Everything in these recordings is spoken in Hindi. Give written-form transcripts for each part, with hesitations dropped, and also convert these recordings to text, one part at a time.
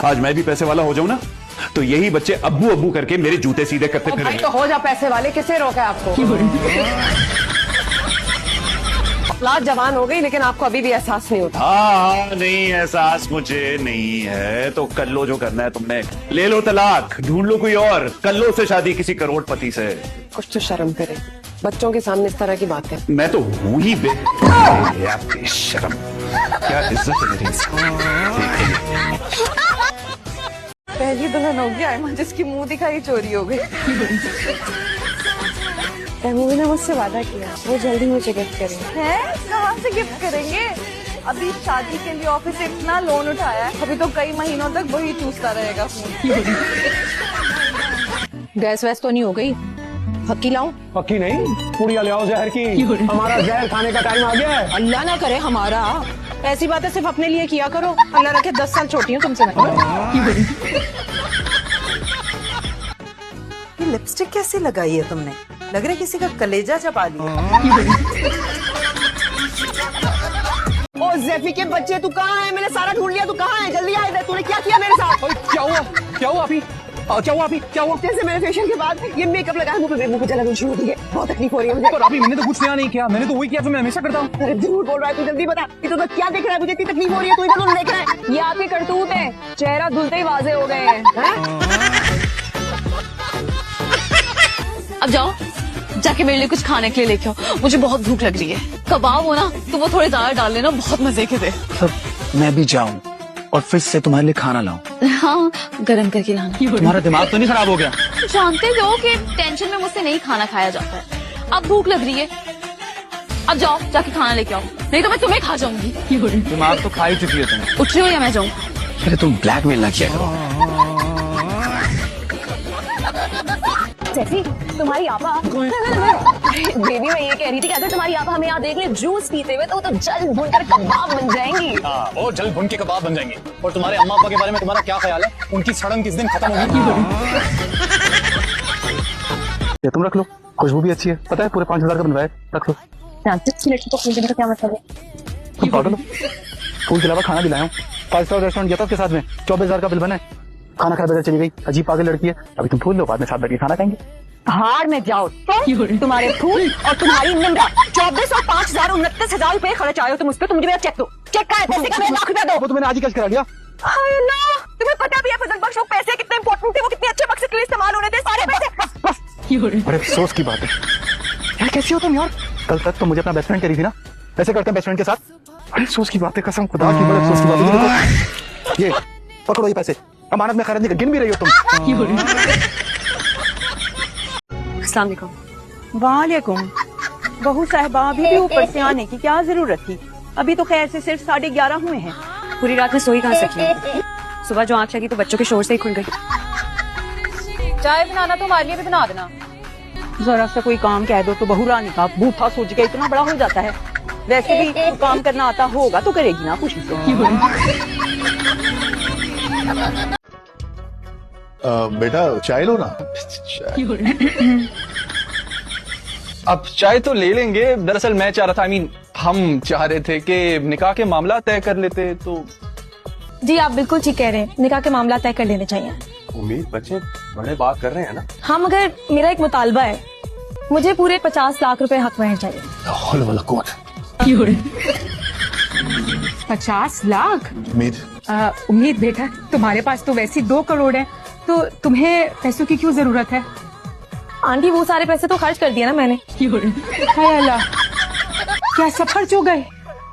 आज मैं भी पैसे वाला हो जाऊं ना, तो यही बच्चे अब्बू अब्बू करके मेरे जूते सीधे करते भाई फिरेंगे। तो हो जा पैसे वाले, किसे रोका है आपको? औलाद जवान हो गई लेकिन आपको अभी भी एहसास नहीं होता। हाँ नहीं, एहसास मुझे नहीं है तो कर लो जो करना है तुमने। ले लो तलाक, ढूंढ लो कोई और, कर लो उससे शादी किसी करोड़पति से। कुछ तो शर्म करे, बच्चों के सामने इस तरह की बातें। मैं तो हूं ही शर्म, क्या इज्जत है मेरी। पहली दुल्हन होगी आयमा जिसकी मुंह दिखाई चोरी हो गई। तैमूर ने मुझसे वादा किया वो जल्दी मुझे गिफ्ट करेंगे। है कहाँ से गिफ्ट करेंगे? अभी शादी के लिए ऑफिस से इतना लोन उठाया है, अभी तो कई महीनों तक वही चूसता रहेगा फोन। गैस वैस तो नहीं हो गई? पक्की लाऊं? पक्की नहीं, पुड़िया ले आओ जहर की। हमारा जहर खाने का टाइम आ गया है। अल्लाह ना करे हमारा। ऐसी बातें सिर्फ अपने लिए किया करो, अल्लाह रखे 10 साल छोटी हूँ तुमसे मैं। ये लिपस्टिक कैसी लगाई है तुमने? लग रहा है किसी का कलेजा चबा लिया। ओ ज़ेफी के बच्चे, तू कहाँ है? मैंने सारा ढूंढ लिया, तू कहाँ है? जल्दी आ इधर। तूने क्या किया मेरे साथ? क्या हुआ? क्या हुआ अभी? क्या हुआ अभी? क्या हुआ? जैसे मैंने फेशियल के बाद ये मेकअप लगाया, मुझे जलन शुरू होती है, बहुत तकलीफ हो रही है मुझे। पर अभी मैंने तो कुछ नया नहीं किया, मैंने तो वही किया जो मैं हमेशा करता हूँ। अरे झूठ बोल रहा है तू, जल्दी बता कि तू तो क्या देख रहा है? मुझे इतनी तकलीफ हो रही है, तू इधर देख रहा है। ये आपकी करतूत है, चेहरा धुलते ही वाजे हो गए हैं। अब जाओ जाके मेरे लिए कुछ खाने के लिए लेके आओ, मुझे बहुत भूख लग रही है। कबाब हो ना तो वो थोड़े ज्यादा डाल लेना, बहुत मजे के थे। मैं भी जाऊं और फिर से तुम्हारे लिए खाना लाऊं? हाँ गरम करके लाना। तुम्हारा दिमाग तो नहीं खराब हो गया? जानते हो कि टेंशन में मुझसे नहीं खाना खाया जाता है। अब भूख लग रही है, अब जाओ जाके खाना लेके आओ, नहीं तो मैं तुम्हें खा जाऊंगी। दिमाग तो खा ही चुकी है तुम। उठ रही हो या मैं जाऊँ? अरे तुम ब्लैकमेल ना किया करो। जैसी तुम्हारी आपा बेबी मैं ये कह रही थी कि अगर तुम्हारी आपा हमें यहाँ देख ले जूस पीते हुए तो जल भूनकर कबाब बन जाएंगी। वो जल भुन के कबाब बन जाएंगे। और तुम्हारे अम्मा अब्बा के बारे में तुम्हारा क्या ख्याल है? उनकी सड़न किस दिन खत्म होगी? ये तुम रख लो, खुशबू भी अच्छी है, पता है पूरे 5,000 का बनवाया, रख लो। को फूल देने का क्या मतलब है? तुम पागल हो? फूल के अलावा खाना भी लाया हूँ, 5 स्टार रेस्टोरेंट गया था उसके साथ में, 24,000 का बिल बना है। खाना खाए बगैर चली गई, अजीब पागल लड़की है। अभी तुम फूल लो, बाद में साथ बैठ के खाना खाएंगे। हार में जाओ तुम्हारे फूल और तुम्हारी निमरा। 24 और 5,000 29,000 रुपए खर्च आए हो तुम उस पर। तुम मुझे मेरा चेक दो, चेक का पैसे का लाख रुपया दो। वो तो मैंने आज ही कल करा दिया। हाय अल्लाह, तुम्हें पता भी है फजल बख्श, वो पैसे कितने इंपॉर्टेंट थे, वो कितने अच्छे मकसद के लिए इस्तेमाल होने थे सारे पैसे। बड़े अफसोस की बात है यार, कैसी हो तुम यार? कल तक तो मुझे अपना बेस्ट फ्रेंड करी थी ना, ऐसे करते हैं बेस्ट फ्रेंड के साथ। बड़े अफसोस की बात है, कसम खुदा की, बड़े अफसोस की बात है। ये पकड़ो ये पैसे, अमानत में खैर गिन भी रही हो तुम। अस्सलाम वालेकुम। वालेकुम। बहू साहिबा अभी भी ऊपर से आने की क्या जरूरत थी? अभी तो खैर से सिर्फ 11:30 हुए हैं। पूरी रात में सोई कहाँ सकी? सुबह जो आंख लगी तो बच्चों के शोर से ही खुल गई। चाय बनाना तो हमारे लिए भी बना देना। जरा सा कोई काम कह दो तो बहू रानी का बूथा सूझ के इतना बड़ा हो जाता है। वैसे भी काम करना आता होगा तो करेगी ना खुशी से। बेटा चाय लो ना। अब चाय तो ले लेंगे, दरअसल मैं चाह रहा था, हम चाह रहे थे कि निकाह के मामला तय कर लेते तो। जी आप बिल्कुल ठीक कह रहे हैं, निकाह के मामला तय कर लेने चाहिए। उम्मीद बच्चे बड़े बात कर रहे हैं ना। हाँ मगर मेरा एक मुतालबा है, मुझे पूरे 50 लाख रुपए हक महर चाहिए। 50 लाख? उम्मीद उम्मीद बेटा, तुम्हारे पास तो वैसे 2 करोड़ है, तो तुम्हें पैसों की क्यों जरूरत है? आंटी वो सारे पैसे तो खर्च कर दिया ना मैंने। हाय अल्लाह, क्या सब खर्च हो गए?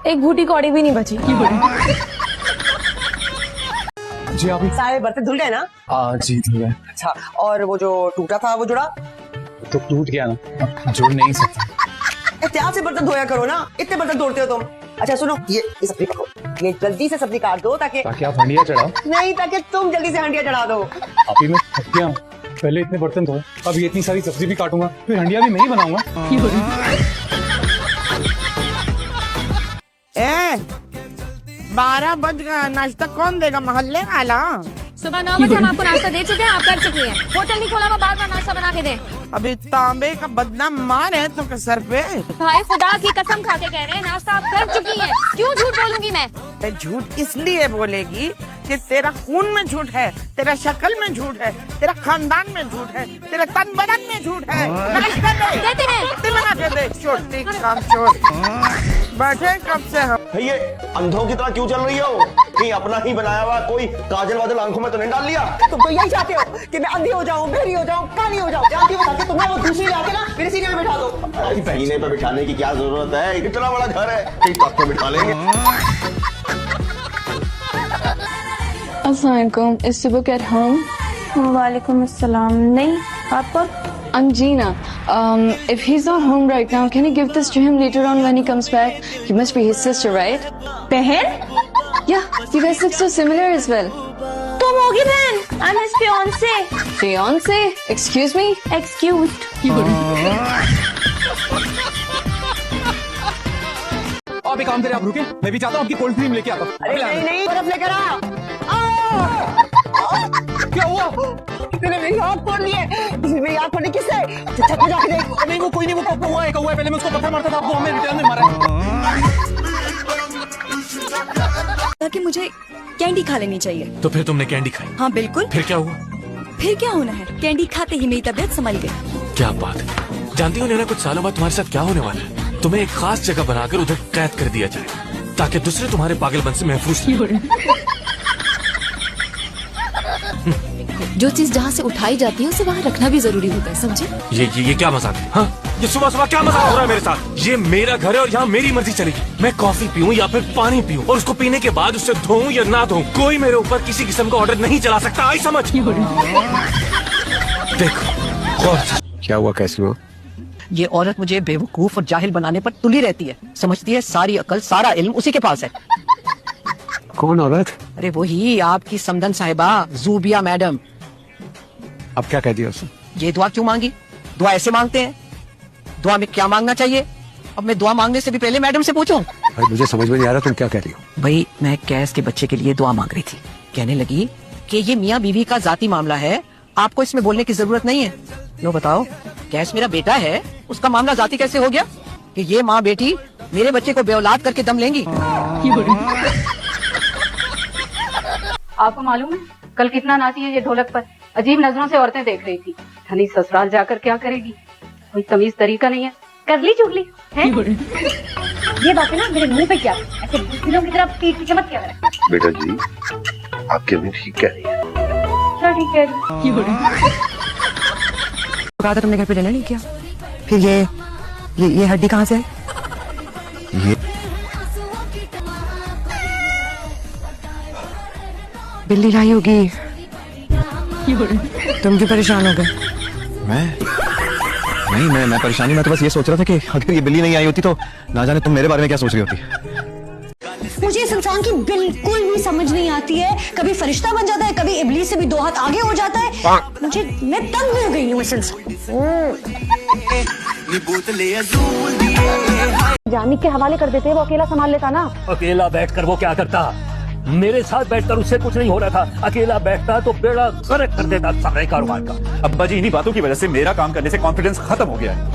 एक बूटी कौड़ी भी नहीं बची। जी अभी सारे बर्तन धुल गए ना? जी ठीक है। अच्छा, और वो जो टूटा था वो जुड़ा? तो टूट गया ना, जुड़ नहीं सकता। एहतियात से बर्तन धोया करो ना, इतने बर्तन तोड़ते हो तुम। अच्छा सुनो, ये सब्जी पको, ये जल्दी से सब्जी काट दो ताकि आप हंडिया चढ़ाओ। नहीं, ताकि तुम जल्दी से हंडिया चढ़ा दो। अभी मैं थक गया हूं। पहले इतने बर्तन धोए, अब ये इतनी सारी सब्जी भी काटूंगा, फिर हंडिया भी मैं ही बनाऊंगा। 12 बज गया, नाश्ता कौन देगा? मोहल्ले वाला। सुबह 9 बजे हम आपको नाश्ता दे चुके हैं, आप कर चुकी हैं। होटल नहीं खोला, वो बार बार नाश्ता बना के दे। अभी तांबे का बदनाम मार है तुमके सर पे। भाई खुदा की कसम खा के कह रहे हैं, नाश्ता आप कर चुकी हैं। क्यों झूठ बोलूंगी मैं? झूठ इसलिए बोलेगी कि तेरा खून में झूठ है, तेरा शक्ल में झूठ है, तेरा खानदान में झूठ है, तेरे तन बदन में झूठ है। देते हैं छोटी काम चोर बैठे कब से हम। ये अंधों की तरह क्यों चल रही हो? कहीं अपना ही बनाया हुआ कोई काजल वाजल आंखों में तो नहीं डाल लिया? तुम तो यही चाहते हो कि मैं अंधी हो जाऊं, बहरी हो जाऊं, कानी हो जाऊं। जानती हो ताकि तुम्हें वो दूसरी लाके ना मेरे सीने में बिठा दो। सीने पे बिठाने की क्या जरूरत है? इतना बड़ा घर है, कहीं तख्त पे बिठा लेंगे। अस्सलाम वालेकुम, इज सुबह एट होम? वालेकुम अस्सलाम। नहीं, आपका? I'm Gina. If he's not home right now, can you give this to him later on when he comes back? You must be his sister, right? बहन? Yeah, you guys look so similar as well. तुम होगी बहन? I'm his fiance. Fiance? Excuse me? Excused. आप एक काम करें, आप रुके, मैं भी चाहता हूँ आपकी कोल्ड क्रीम लेके आता हूँ। नहीं बर्फ लेकर आ। क्या हुआ? तूने मेरी आँख फोड़ ली है। किसी मेरी आँख फोड़ी किससे? छत पे जाके देख। नहीं वो कोई नहीं, वो कौवा है, पहले मैं उसको पत्थर मारता था, वो हमें रिटर्न में मारा। कि मुझे कैंडी खा लेनी चाहिए। तो फिर तुमने कैंडी खाई? हाँ बिल्कुल। फिर क्या हुआ? फिर क्या होना है, कैंडी खाते ही मेरी तबीयत संभल गई। क्या बात है। जानती हो नैना, कुछ सालों बाद तुम्हारे साथ क्या होने वाला है? तुम्हें एक खास जगह बनाकर उधर कैद कर दिया जाए ताकि दूसरे तुम्हारे पागलपन से महफूज रहे। जो चीज जहाँ से उठाई जाती है उसे वहाँ रखना भी जरूरी होता है, समझे? ये क्या मजाक है? हाँ, ये सुबह सुबह क्या मजाक हो रहा है मेरे साथ? ये मेरा घर है और यहाँ मेरी मर्जी चलेगी। मैं कॉफी पीऊं या फिर पानी पीऊं और उसको पीने के बाद उससे धोऊं या ना धोऊं, कोई मेरे ऊपर किसी किस्म का ऑर्डर नहीं चला सकता। आई समझ? देखो क्या हुआ, कैसी हुआ? ये औरत मुझे बेवकूफ और जाहिल बनाने पर तुली रहती है। समझती है सारी अकल सारा इल्म उसी के पास है। कौन औरत? अरे वही आपकी समदन साहिबा जूबिया मैडम। अब क्या कह दिया उसने? ये दुआ क्यों मांगी? दुआ ऐसे मांगते हैं? दुआ में क्या मांगना चाहिए? अब मैं दुआ मांगने से भी पहले मैडम से पूछूं? भाई मुझे समझ में नहीं आ रहा तुम क्या कह रही हो। भाई मैं कैस के बच्चे के लिए दुआ मांग रही थी। कहने लगी कि ये मियाँ बीवी का जाती मामला है, आपको इसमें बोलने की जरूरत नहीं है। लो बताओ, कैस मेरा बेटा है, उसका मामला जाती कैसे हो गया कि ये माँ बेटी मेरे बच्चे को बेऔलाद करके दम लेंगी? आपको मालूम है कल कितना नाची है ये ढोलक पर? अजीब नजरों से औरतें देख रही थी। धनी ससुराल जाकर क्या करेगी? कोई तमीज तरीका नहीं है। कर ली चुगली है? ये बातें ना मेरे मुंह पे क्या ऐसे दिलों की तरफ पीट पीट के मत क्या करें। बेटा जी आपकी अम्मी ठीक कह रही है। क्या ठीक है? कहा था तुमने घर पे डिनर नहीं किया? फिर ये हड्डी कहाँ से है? ये बिल्ली लाई होगी। तुम क्यों परेशान हो गए? मैं परेशानी, मैं तो बस ये सोच रहा था कि अगर ये बिल्ली नहीं आई होती तो ना जाने तुम मेरे बारे में क्या सोच रही होती। मुझे इस इंसान की बिल्कुल भी समझ नहीं आती है। कभी फरिश्ता बन जाता है, कभी इबलीस से भी 2 हाथ आगे हो जाता है। मैं तंग हो गई हूँ इस इंसान। जानी के हवाले कर देते, वो अकेला संभाल लेता ना। अकेला बैठकर वो क्या करता? मेरे साथ बैठकर उससे कुछ नहीं हो रहा था। अकेला बैठता तो बेड़ा गर्क कर देता सारे कारोबार का। अब्बा जी इन्हीं बातों की वजह से मेरा काम करने से कॉन्फिडेंस खत्म हो गया है।